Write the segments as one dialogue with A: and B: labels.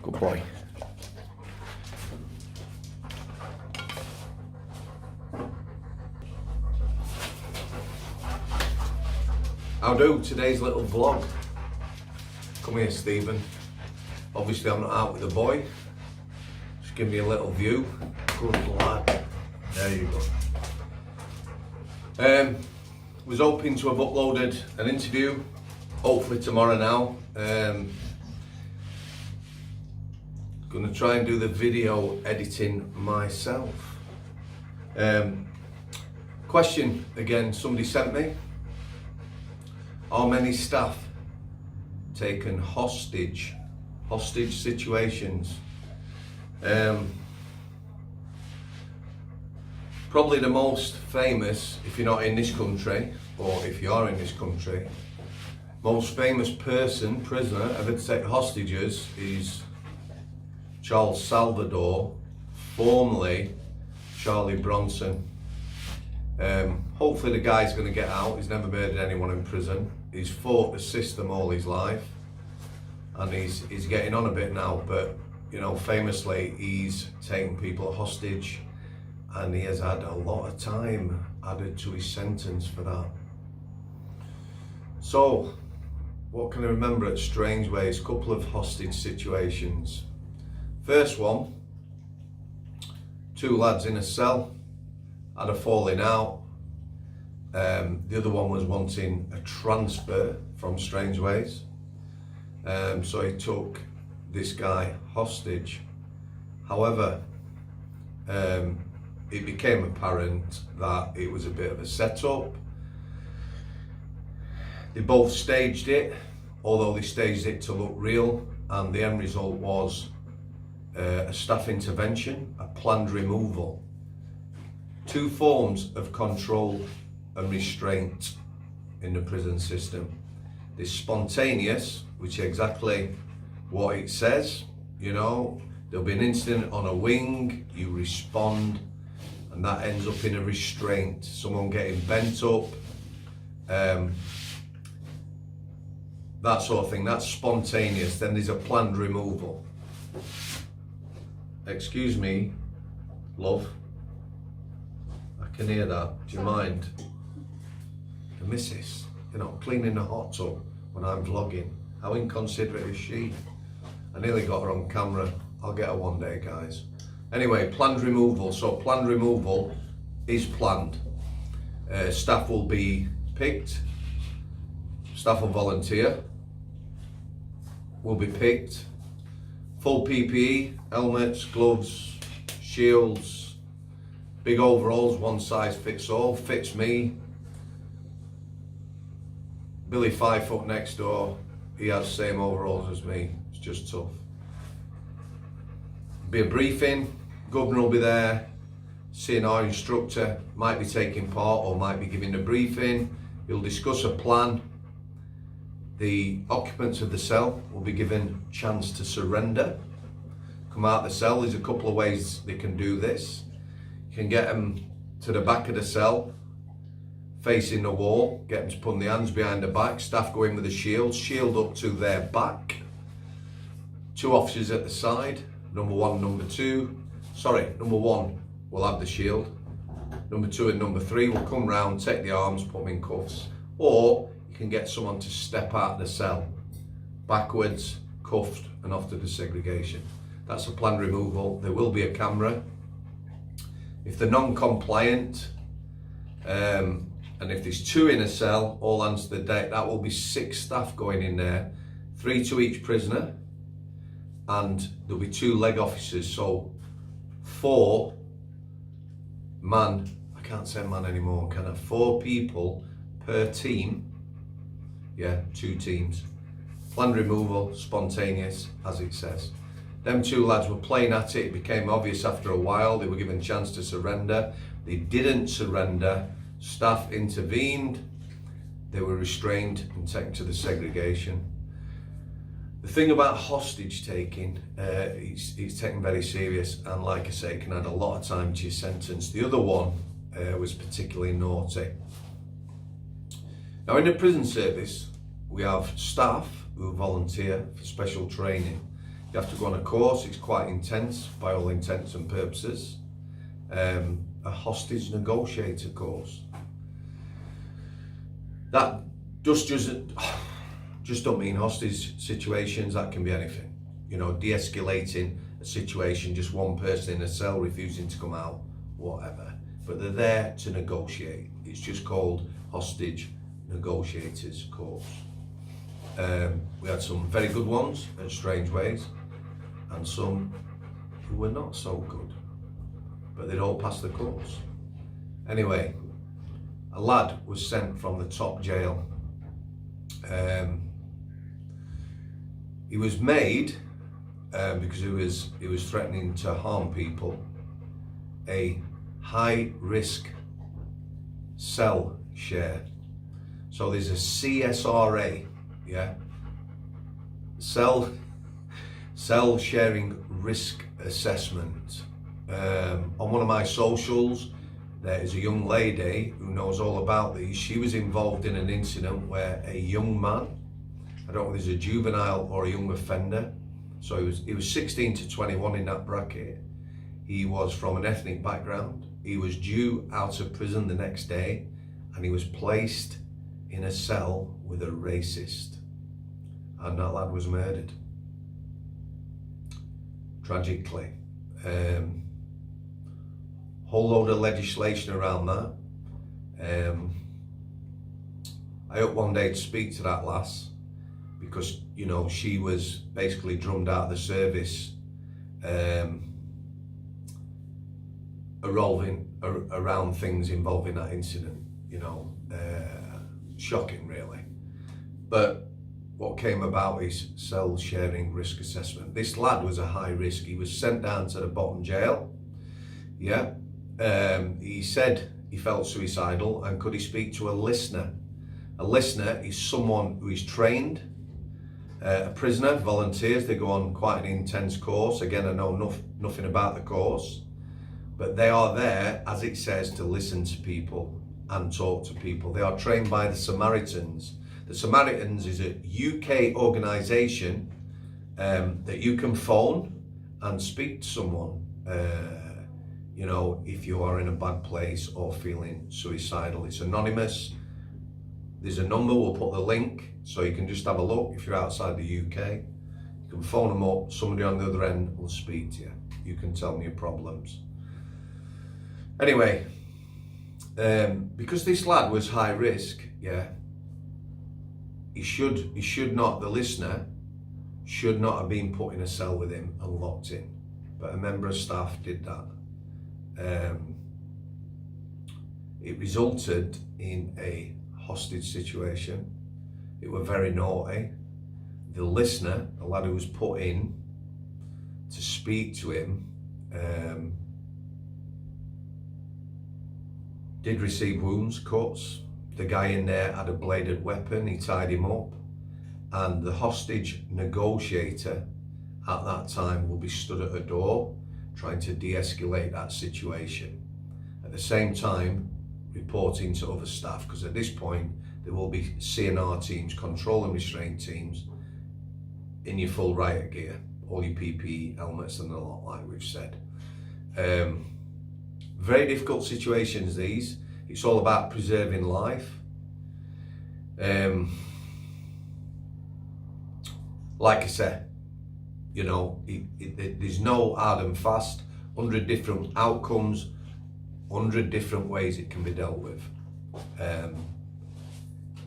A: Good boy. I'll do today's little vlog. Come here, Stephen. Obviously I'm not out with the boy. Just give me a little view. Good lad. There you go. Was hoping to have uploaded an interview, hopefully tomorrow now. Gonna try and do the video editing myself. Question again, somebody sent me. Are many staff taken hostage situations? Probably the most famous, if you're not in this country, or if you are in this country, most famous person, prisoner, ever to take hostages is Charles Salvador, formerly Charlie Bronson. Hopefully the guy's going to get out. He's never murdered anyone in prison. He's fought the system all his life, and he's getting on a bit now, but you know, famously he's taken people hostage, and he has had a lot of time added to his sentence for that. So, what can I remember at Strangeways? Couple of hostage situations. First one, two lads in a cell had a falling out. The other one was wanting a transfer from Strangeways. So he took this guy hostage. However, it became apparent that it was a bit of a setup. They both staged it, although they staged it to look real, and the end result was a staff intervention, a planned removal. Two forms of control and restraint in the prison system. There's spontaneous, which is exactly what it says. You know, there'll be an incident on a wing, you respond, and that ends up in a restraint, someone getting bent up, that sort of thing. That's spontaneous. Then there's a planned removal. Excuse me, love. I can hear that. Do you mind? The missus, you know, cleaning the hot tub when I'm vlogging. How inconsiderate is she? I nearly got her on camera. I'll get her one day, guys. Anyway, planned removal. So planned removal is planned. Staff will be picked. Staff will volunteer. Will be picked. Full PPE, helmets, gloves, shields, big overalls, one size fits all, fits me. Billy 5 foot next door, he has the same overalls as me, it's just tough. Be a briefing, governor will be there, CNR instructor might be taking part or might be giving a briefing. He'll discuss a plan. The occupants of the cell will be given a chance to surrender. Come out the cell. There's a couple of ways they can do this. You can get them to the back of the cell, facing the wall, get them to put their hands behind the back. Staff go in with a shield up to their back. Two officers at the side, number one, number two. Sorry, number one will have the shield. Number two and number three will come round, take the arms, put them in cuffs. Or you can get someone to step out of the cell, backwards, cuffed, and off to the segregation. That's a planned removal. There will be a camera. If they're non-compliant, and if there's two in a cell, all hands to the deck, that will be 6 staff going in there, 3 to each prisoner, and there'll be 2 leg officers, so 4 man, I can't say man anymore, can I? 4 people per team, yeah, 2 teams. Planned removal, spontaneous, as it says. Them 2 lads were playing at it. It became obvious after a while. They were given a chance to surrender. They didn't surrender. Staff intervened. They were restrained and taken to the segregation. The thing about hostage taking, it's taken very serious, and like I say, it can add a lot of time to your sentence. The other one was particularly naughty. Now in the prison service, we have staff who volunteer for special training. You have to go on a course. It's quite intense by all intents and purposes. A hostage negotiator course. That just don't mean hostage situations. That can be anything. You know, de-escalating a situation, just one person in a cell refusing to come out, whatever. But they're there to negotiate. It's just called hostage negotiators course. We had some very good ones at Strangeways and some who were not so good, but they'd all passed the course. Anyway, a lad was sent from the top jail. He was made, because he was threatening to harm people, a high risk cell share. So there's a CSRA, yeah, cell sharing risk assessment. On one of my socials, there is a young lady who knows all about these. She was involved in an incident where a young man, I don't know if he's a juvenile or a young offender, so he was 16 to 21 in that bracket. He was from an ethnic background. He was due out of prison the next day, and he was placed in a cell with a racist, and that lad was murdered. Tragically. Whole load of legislation around that. I hope one day to speak to that lass, because, you know, she was basically drummed out of the service around things involving that incident, you know. Shocking, really. But what came about is cell sharing risk assessment. This lad was a high risk. He was sent down to the bottom jail. Yeah. He said he felt suicidal, and could he speak to a listener? A listener is someone who is trained. A prisoner, volunteers, they go on quite an intense course. Again, I know nothing about the course, but they are there, as it says, to listen to people and talk to people. They are trained by the Samaritans. The Samaritans is a UK organisation that you can phone and speak to someone, you know, if you are in a bad place or feeling suicidal. It's anonymous. There's a number, we'll put the link, so you can just have a look. If you're outside the UK, you can phone them up. Somebody on the other end will speak to you. You can tell them your problems. Anyway, because this lad was high risk, yeah, he should not, the listener should not have been put in a cell with him and locked in, but a member of staff did that. It resulted in a hostage situation. It were very naughty. The listener, a lad who was put in to speak to him, did receive wounds, cuts. The guy in there had a bladed weapon. He tied him up, and the hostage negotiator at that time will be stood at a door trying to de-escalate that situation. At the same time, reporting to other staff, because at this point there will be CNR teams, control and restraint teams, in your full riot gear, all your PPE, helmets and a lot, like we've said. Very difficult situations, these. It's all about preserving life. Like I said, you know, there's no hard and fast, 100 different outcomes, 100 different ways it can be dealt with.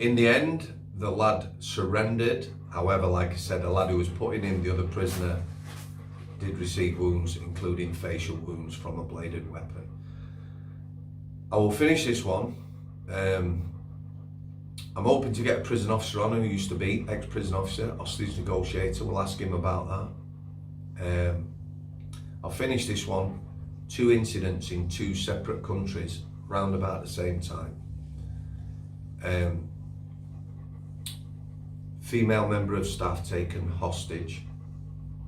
A: In the end, the lad surrendered. However, like I said, the lad who was putting in the other prisoner did receive wounds, including facial wounds from a bladed weapon. I will finish this one. I'm hoping to get a prison officer on who used to be ex-prison officer, hostage negotiator. We'll ask him about that. I'll finish this one. 2 incidents in 2 separate countries, round about the same time. Female member of staff taken hostage.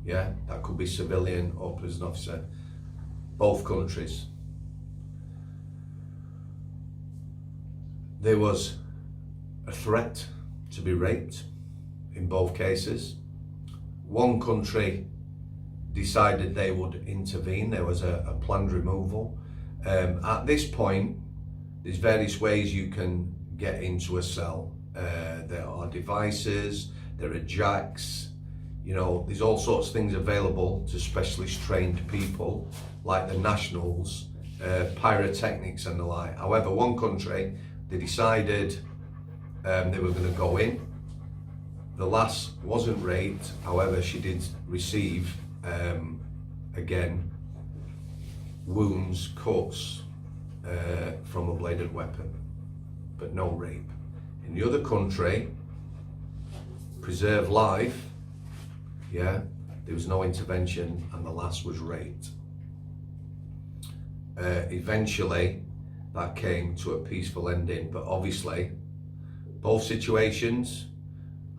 A: Yeah, that could be civilian or prison officer. Both countries. There was a threat to be raped in both cases. One country decided they would intervene. There was a planned removal. At this point, there's various ways you can get into a cell. There are devices, there are jacks, you know, there's all sorts of things available to specialist trained people like the nationals, pyrotechnics and the like. However, one country, they decided they were going to go in. The lass wasn't raped, however, she did receive, again, wounds, cuts from a bladed weapon, but no rape. In the other country, preserve life, yeah, there was no intervention and the lass was raped. Eventually, that came to a peaceful ending, but obviously, both situations,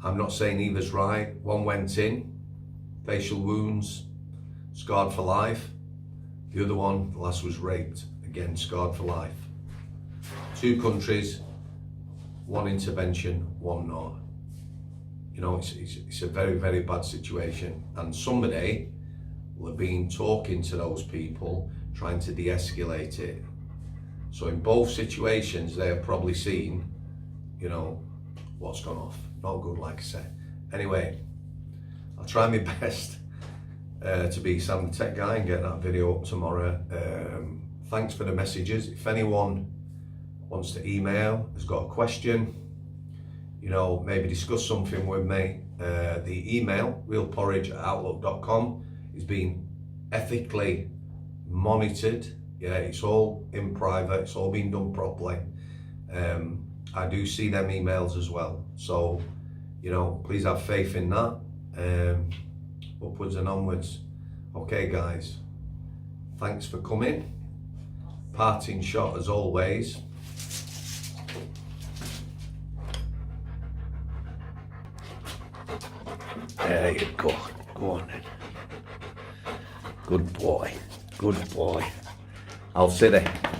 A: I'm not saying either's right. One went in, facial wounds, scarred for life. The other one, the lass was raped, again scarred for life. Two countries, one intervention, one not. You know, it's a very, very bad situation, and somebody will have been talking to those people, trying to de-escalate it. So in both situations, they have probably seen, you know, what's gone off. Not good, like I said. Anyway, I'll try my best to be Sam the Tech Guy and get that video up tomorrow. Thanks for the messages. If anyone wants to email, has got a question, you know, maybe discuss something with me, the email, realporridge@outlook.com, is being ethically monitored. Yeah, it's all in private, it's all being done properly. I do see them emails as well. So, you know, please have faith in that. Upwards and onwards. Okay, guys, thanks for coming. Parting shot as always. There you go. Go on then. Good boy. Good boy. I'll sit there.